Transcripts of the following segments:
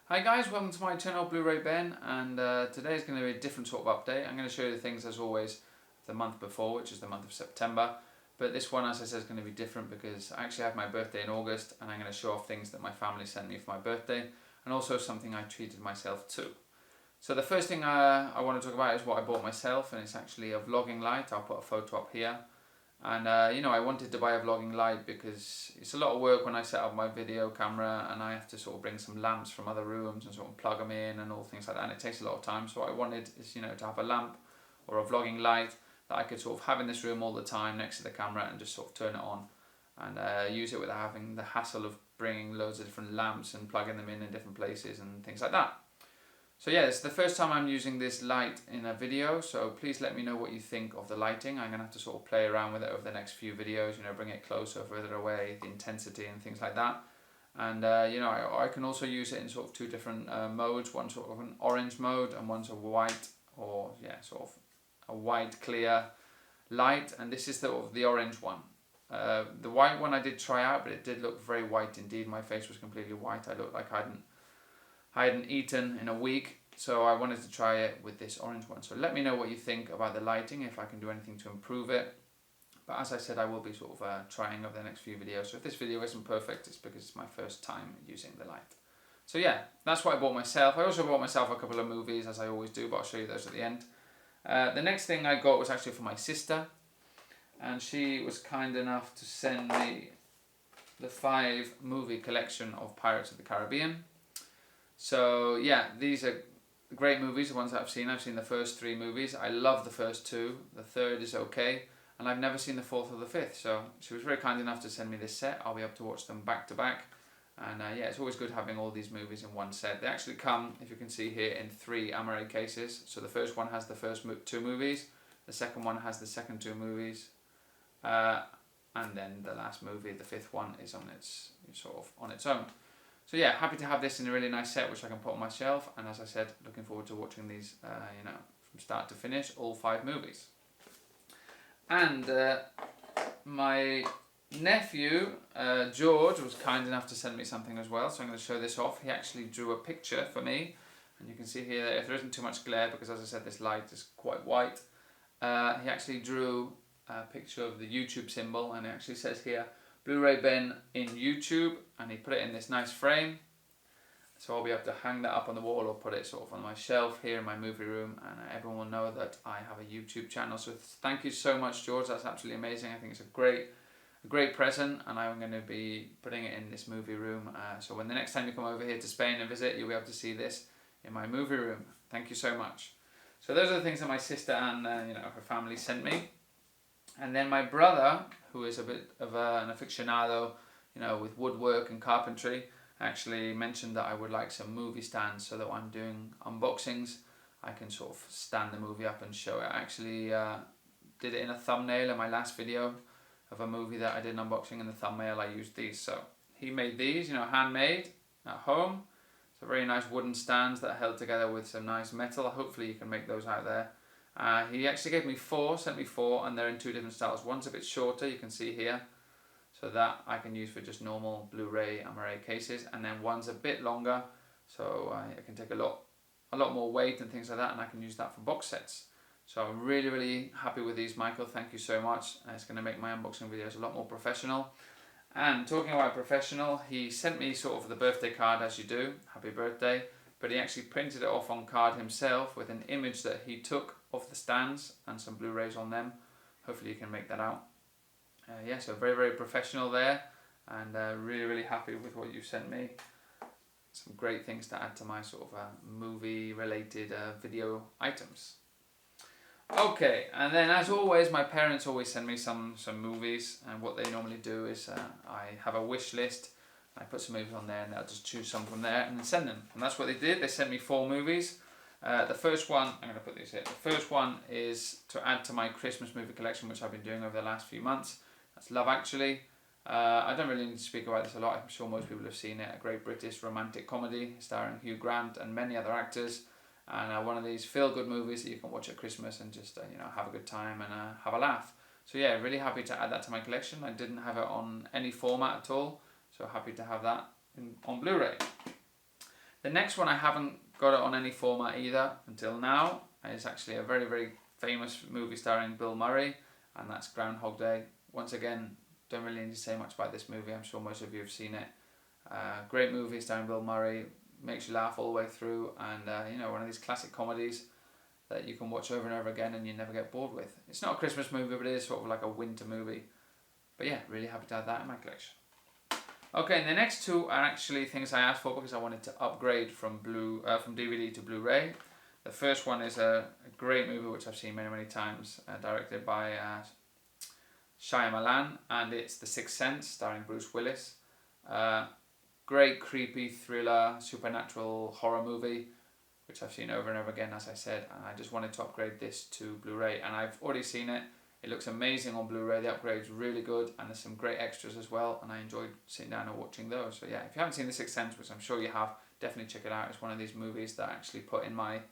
Hi guys, welcome to my channel Blu-ray Ben, and today is going to be a different sort of update. I'm going to show you the things as always the month before, which is the month of September, but this one, as I said, is going to be different because I actually have my birthday in August and I'm going to show off things that my family sent me for my birthday and also something I treated myself to. So the first thing I want to talk about is what I bought myself, and it's actually a vlogging light. I'll put a photo up here. And I wanted to buy a vlogging light because it's a lot of work when I set up my video camera and I have to sort of bring some lamps from other rooms and sort of plug them in and all things like that, and it takes a lot of time. So what I wanted is to have a lamp or a vlogging light that I could sort of have in this room all the time next to the camera and just sort of turn it on and use it without having the hassle of bringing loads of different lamps and plugging them in different places and things like that. So yeah, it's the first time I'm using this light in a video, so please let me know what you think of the lighting. I'm going to have to sort of play around with it over the next few videos, bring it closer, further away, the intensity and things like that. And I can also use it in sort of two different modes, one sort of an orange mode and one's a white, or sort of a white clear light, and this is the orange one. The white one I did try out, but it did look very white indeed. My face was completely white. I looked like I hadn't eaten in a week, so I wanted to try it with this orange one. So let me know what you think about the lighting, if I can do anything to improve it. But as I said, I will be sort of trying over the next few videos. So if this video isn't perfect, it's because it's my first time using the light. So yeah, that's what I bought myself. I also bought myself a couple of movies, as I always do, but I'll show you those at the end. The next thing I got was actually for my sister, and she was kind enough to send me the 5-movie collection of Pirates of the Caribbean. So yeah, these are great movies, the ones that I've seen. I've seen the first 3 movies. I love the first 2. The third is okay, and I've never seen the 4th or the 5th. So she was very kind enough to send me this set. I'll be able to watch them back to back. And yeah, it's always good having all these movies in one set. They actually come, if you can see here, in 3 Amaray cases. So the first one has the first 2 movies. The second one has the second 2 movies. And then the last movie, the 5th one, is on its own. So yeah, happy to have this in a really nice set which I can put on my shelf, and as I said, looking forward to watching these from start to finish, all 5 movies. And my nephew George was kind enough to send me something as well, so I'm going to show this off. He actually drew a picture for me, and you can see here that if there isn't too much glare, because as I said this light is quite white, he actually drew a picture of the YouTube symbol, and it actually says here Blu-ray Ben in YouTube, and he put it in this nice frame, so I'll be able to hang that up on the wall or put it sort of on my shelf here in my movie room, and everyone will know that I have a YouTube channel. So thank you so much, George. That's absolutely amazing. I think it's a great present, and I'm going to be putting it in this movie room. So when the next time you come over here to Spain and visit, you'll be able to see this in my movie room. Thank you so much. So those are the things that my sister and her family sent me. And then my brother, who is a bit of an aficionado, with woodwork and carpentry, actually mentioned that I would like some movie stands so that when I'm doing unboxings, I can sort of stand the movie up and show it. I actually did it in a thumbnail in my last video of a movie that I did an unboxing. In the thumbnail, I used these. So he made these, handmade at home. So very nice wooden stands that are held together with some nice metal. Hopefully you can make those out there. He actually gave me 4, sent me 4, and they're in 2 different styles. One's a bit shorter, you can see here, so that I can use for just normal Blu-ray Amaray cases, and then one's a bit longer, so I can take a lot more weight and things like that, and I can use that for box sets. So I'm really, really happy with these, Michael. Thank you so much. It's going to make my unboxing videos a lot more professional. And talking about professional, he sent me sort of the birthday card, as you do, happy birthday, but he actually printed it off on card himself with an image that he took of the stands and some Blu-rays on them. Hopefully you can make that out. Yeah, so very, very professional there, and really, really happy with what you sent me. Some great things to add to my sort of movie related video items. Okay, and then as always, my parents always send me some movies, and what they normally do is I have a wish list. I put some movies on there, and they'll just choose some from there and then send them. And that's what they did. They sent me 4 movies. The first one, I'm going to put these here. The first one is to add to my Christmas movie collection, which I've been doing over the last few months. That's Love Actually. I don't really need to speak about this a lot. I'm sure most people have seen it. A great British romantic comedy starring Hugh Grant and many other actors. And one of these feel-good movies that you can watch at Christmas and just have a good time and have a laugh. So yeah, really happy to add that to my collection. I didn't have it on any format at all, so happy to have that on Blu-ray. The next one I haven't got it on any format either until now. It's actually a very, very famous movie starring Bill Murray, and that's Groundhog Day. Once again, don't really need to say much about this movie. I'm sure most of you have seen it. Great movie starring Bill Murray, makes you laugh all the way through, and you know, one of these classic comedies that you can watch over and over again and you never get bored with. It's not a Christmas movie, but it is sort of like a winter movie. But yeah, really happy to have that in my collection. Okay, and the next two are actually things I asked for because I wanted to upgrade from DVD to Blu-ray. The first one is a great movie which I've seen many, many times, directed by Shyamalan, and it's The Sixth Sense, starring Bruce Willis. Great creepy thriller, supernatural horror movie, which I've seen over and over again, as I said, and I just wanted to upgrade this to Blu-ray, and I've already seen it. It looks amazing on Blu-ray, the upgrade's really good, and there's some great extras as well, and I enjoyed sitting down and watching those. So yeah, if you haven't seen The Sixth Sense, which I'm sure you have, definitely check it out. It's one of these movies that I actually put in my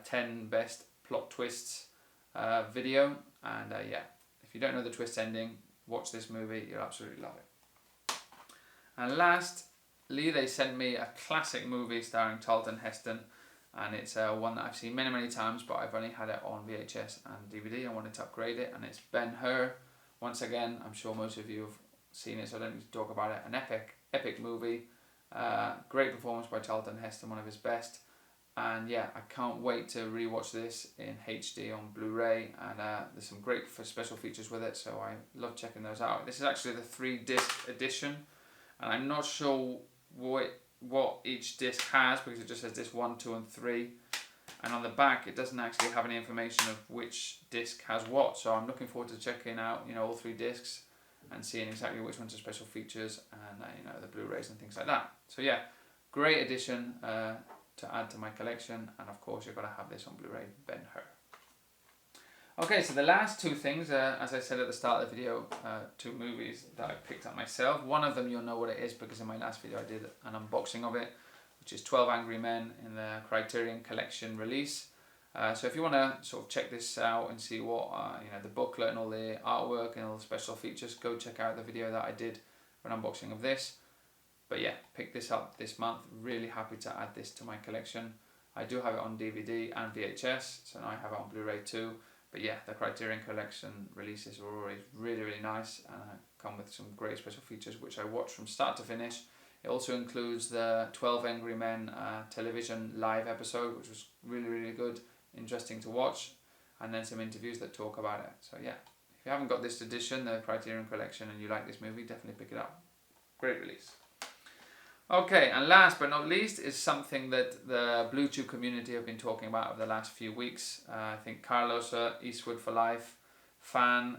10 best plot twists video, and yeah, if you don't know the twist ending, watch this movie, you'll absolutely love it. And lastly, they sent me a classic movie starring Charlton Heston, and it's one that I've seen many, many times, but I've only had it on VHS and DVD. I wanted to upgrade it, and it's Ben-Hur. Once again, I'm sure most of you have seen it, so I don't need to talk about it. An epic movie. Great performance by Charlton Heston, one of his best. And yeah, I can't wait to rewatch this in HD on Blu-ray, and there's some great special features with it, so I love checking those out. This is actually the 3-disc edition, and I'm not sure what each disc has because it just says disc 1, 2 and 3, and on the back it doesn't actually have any information of which disc has what, so I'm looking forward to checking out, you know, all 3 discs and seeing exactly which ones are special features and you know, the Blu-rays and things like that. So yeah, great addition to add to my collection, and of course you've got to have this on Blu-ray, Ben-Hur. Okay, so the last 2 things, as I said at the start of the video, 2 movies that I picked up myself. One of them you'll know what it is because in my last video I did an unboxing of it, which is 12 Angry Men in the Criterion Collection release. So if you want to sort of check this out and see what, you know, the booklet and all the artwork and all the special features, go check out the video that I did for an unboxing of this. But yeah, pick this up this month. Really happy to add this to my collection. I do have it on DVD and VHS, so now I have it on Blu-ray too. But yeah, the Criterion Collection releases are always really, really nice and come with some great special features which I watched from start to finish. It also includes the 12 Angry Men television live episode, which was really, really good, interesting to watch, and then some interviews that talk about it. So yeah, if you haven't got this edition, the Criterion Collection, and you like this movie, definitely pick it up. Great release. Okay, and last but not least is something that the BlueTube community have been talking about over the last few weeks. I think Carlos Eastwood for Life fan,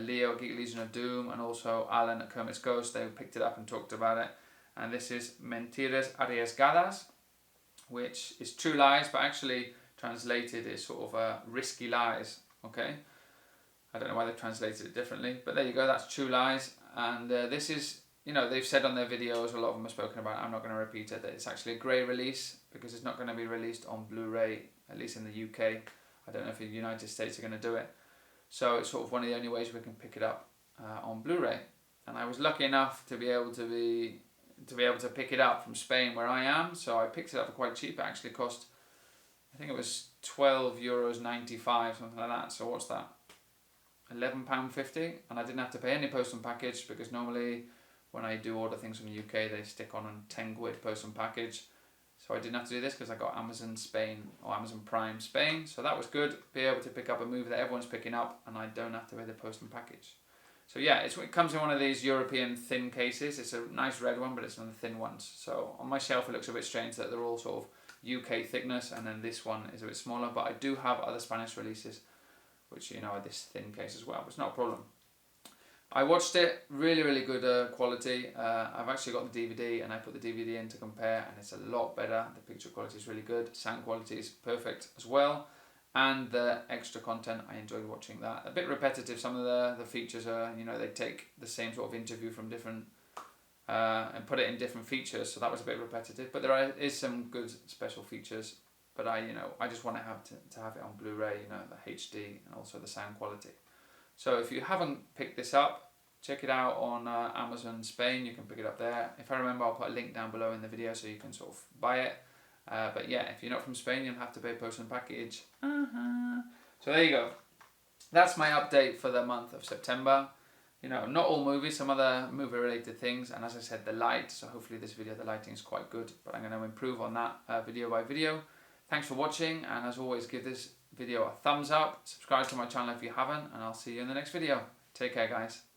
Leo Geek Legion of Doom, and also Alan at Kermit's Ghost, they picked it up and talked about it. And this is Mentiles Arriesgadas, which is True Lies, but actually translated is sort of Risky Lies, okay? I don't know why they've translated it differently, but there you go, that's True Lies. And this is, you know, they've said on their videos, a lot of them have spoken about it, I'm not going to repeat it, that it's actually a grey release because it's not going to be released on Blu-ray, at least in the UK. I don't know if the United States are going to do it. So it's sort of one of the only ways we can pick it up on Blu-ray. And I was lucky enough to be able to pick it up from Spain where I am, so I picked it up for quite cheap. It actually cost, I think it was €12.95, something like that. So what's that? £11.50, and I didn't have to pay any post and package because normally when I do order things from the UK, they stick on a 10 quid post and package. So I didn't have to do this because I got Amazon Spain or Amazon Prime Spain. So that was good, be able to pick up a movie that everyone's picking up and I don't have to pay the post and package. So yeah, it comes in one of these European thin cases. It's a nice red one, but it's one of the thin ones. So on my shelf it looks a bit strange that they're all sort of UK thickness and then this one is a bit smaller. But I do have other Spanish releases which, you know, are this thin case as well. But it's not a problem. I watched it, really, really good quality. I've actually got the DVD and I put the DVD in to compare and it's a lot better. The picture quality is really good. Sound quality is perfect as well. And the extra content, I enjoyed watching that. A bit repetitive, some of the features are, you know, they take the same sort of interview from different, and put it in different features, so that was a bit repetitive. But there is some good special features, but I just want to have it on Blu-ray, you know, the HD and also the sound quality. So if you haven't picked this up, check it out on Amazon Spain. You can pick it up there. If I remember, I'll put a link down below in the video so you can sort of buy it. But yeah, if you're not from Spain, you'll have to pay post and package. So there you go. That's my update for the month of September. You know, not all movies, some other movie related things, and as I said, the light, so hopefully this video, the lighting is quite good, but I'm going to improve on that video by video. Thanks for watching, and as always, give this video a thumbs up, subscribe to my channel if you haven't, and I'll see you in the next video. Take care, guys.